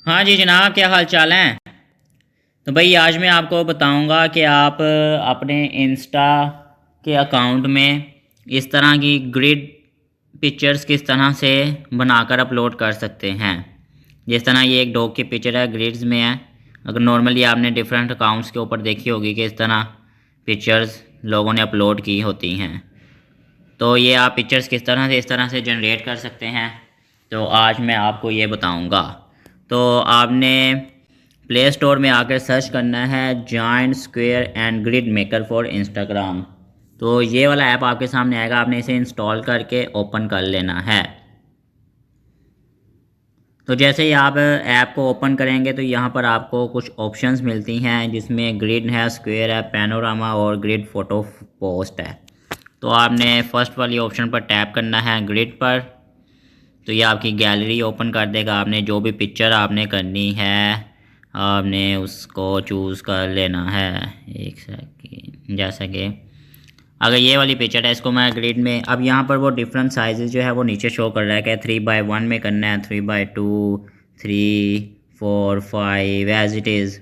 हाँ जी जनाब, क्या हाल चाल हैं। तो भाई आज मैं आपको बताऊंगा कि आप अपने इंस्टा के अकाउंट में इस तरह की ग्रिड पिक्चर्स किस तरह से बनाकर अपलोड कर सकते हैं। जिस तरह ये एक डॉग की पिक्चर है, ग्रिड्स में है। अगर नॉर्मली आपने डिफरेंट अकाउंट्स के ऊपर देखी होगी कि इस तरह पिक्चर्स लोगों ने अपलोड की होती हैं। तो ये आप पिक्चर्स किस तरह से इस तरह से जनरेट कर सकते हैं, तो आज मैं आपको ये बताऊंगा। तो आपने प्ले स्टोर में आकर सर्च करना है joint square and grid maker for Instagram. तो ये वाला ऐप आपके सामने आएगा, आपने इसे इंस्टॉल करके ओपन कर लेना है। तो जैसे ही आप ऐप को ओपन करेंगे तो यहाँ पर आपको कुछ ऑप्शंस मिलती हैं, जिसमें ग्रिड है, स्क्वायर है, पैनोरामा और ग्रिड फोटो पोस्ट है। तो आपने फर्स्ट वाली ऑप्शन पर टैप करना है, ग्रिड पर। तो ये आपकी गैलरी ओपन कर देगा। आपने जो भी पिक्चर आपने करनी है आपने उसको चूज़ कर लेना है। एक सेकेंड, जैसा कि अगर ये वाली पिक्चर है, इसको मैं ग्रिड में, अब यहाँ पर वो डिफरेंट साइजेस जो है वो नीचे शो कर रहा है कि 3x1 में करना है, 3x2, 3, 4, 5 एज इट इज़।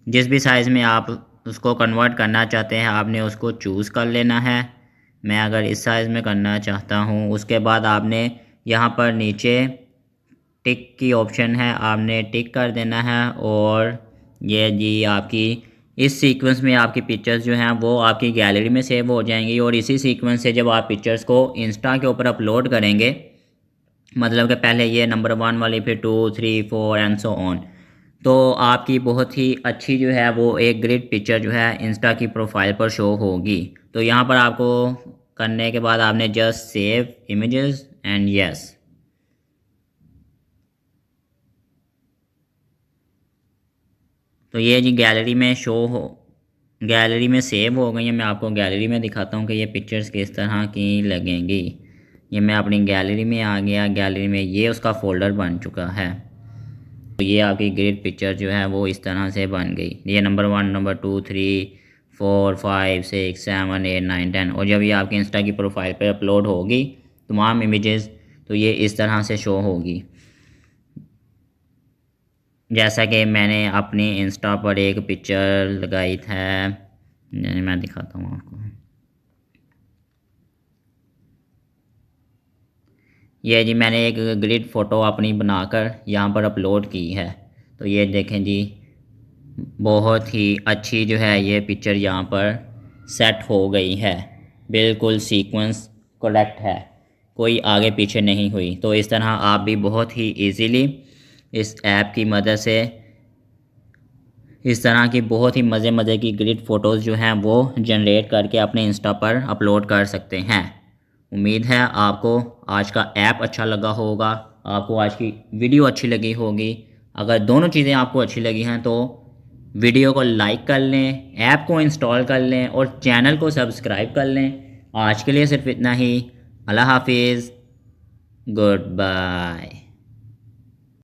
जिस भी साइज़ में आप उसको कन्वर्ट करना चाहते हैं आपने उसको चूज़ कर लेना है। मैं अगर इस साइज़ में करना चाहता हूँ, उसके बाद आपने यहाँ पर नीचे टिक की ऑप्शन है, आपने टिक कर देना है। और ये जी आपकी इस सीक्वेंस में आपकी पिक्चर्स जो हैं वो आपकी गैलरी में सेव हो जाएंगी। और इसी सीक्वेंस से जब आप पिक्चर्स को इंस्टा के ऊपर अपलोड करेंगे, मतलब कि पहले ये नंबर 1 वाली, फिर 2, 3, 4 एंड सो ऑन, तो आपकी बहुत ही अच्छी जो है वो एक ग्रिड पिक्चर जो है इंस्टा की प्रोफाइल पर शो होगी। तो यहाँ पर आपको करने के बाद आपने just save images and yes. तो ये जी गैलरी में शो हो, गैलरी में सेव हो गई है। मैं आपको गैलरी में दिखाता हूँ कि ये पिक्चर्स किस तरह की लगेंगी। ये मैं अपनी गैलरी में आ गया, गैलरी में ये उसका फ़ोल्डर बन चुका है। तो ये आपकी ग्रिड पिक्चर जो है वो इस तरह से बन गई। ये नंबर 1, नंबर 2, 3, 4, 5, 6, 7, 8, 9, 10। और जब ये आपके इंस्टा की प्रोफाइल पर अपलोड होगी तमाम इमेजेस, तो ये इस तरह से शो होगी। जैसा कि मैंने अपनी इंस्टा पर एक पिक्चर लगाई है, मैं दिखाता हूँ आपको। ये जी मैंने एक ग्रिड फ़ोटो अपनी बनाकर यहाँ पर अपलोड की है। तो ये देखें जी, बहुत ही अच्छी जो है ये पिक्चर यहाँ पर सेट हो गई है। बिल्कुल सीक्वेंस करेक्ट है, कोई आगे पीछे नहीं हुई। तो इस तरह आप भी बहुत ही इजीली इस ऐप की मदद से इस तरह की बहुत ही मज़े की ग्रिड फ़ोटोज़ जो हैं वो जनरेट करके अपने इंस्टा पर अपलोड कर सकते हैं। उम्मीद है आपको आज का ऐप अच्छा लगा होगा, आपको आज की वीडियो अच्छी लगी होगी। अगर दोनों चीज़ें आपको अच्छी लगी हैं तो वीडियो को लाइक कर लें, ऐप को इंस्टॉल कर लें और चैनल को सब्सक्राइब कर लें। आज के लिए सिर्फ इतना ही। अल्लाह हाफिज़, गुड बाय।